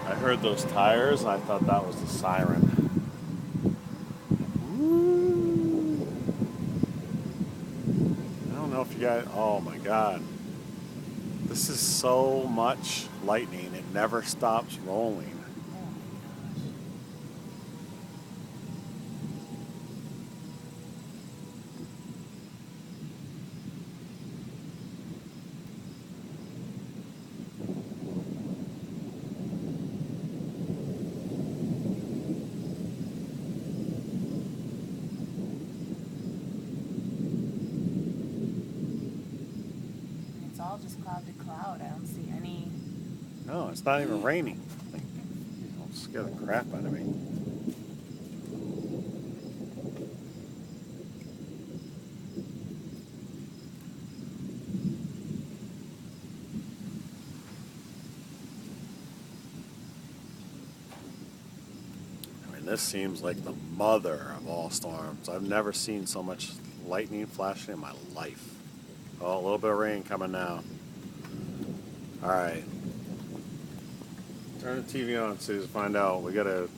I heard those tires and I thought that was the siren. Woo. I don't know if you guys, oh my God. This is so much lightning, it never stops rolling. It's all just cloud to cloud. I don't see any. No, it's not even raining. Like, don't scare the crap out of me. I mean, this seems like the mother of all storms. I've never seen so much lightning flashing in my life. Oh, a little bit of rain coming now. All right. Turn the TV on, Susan. Find out. We gotta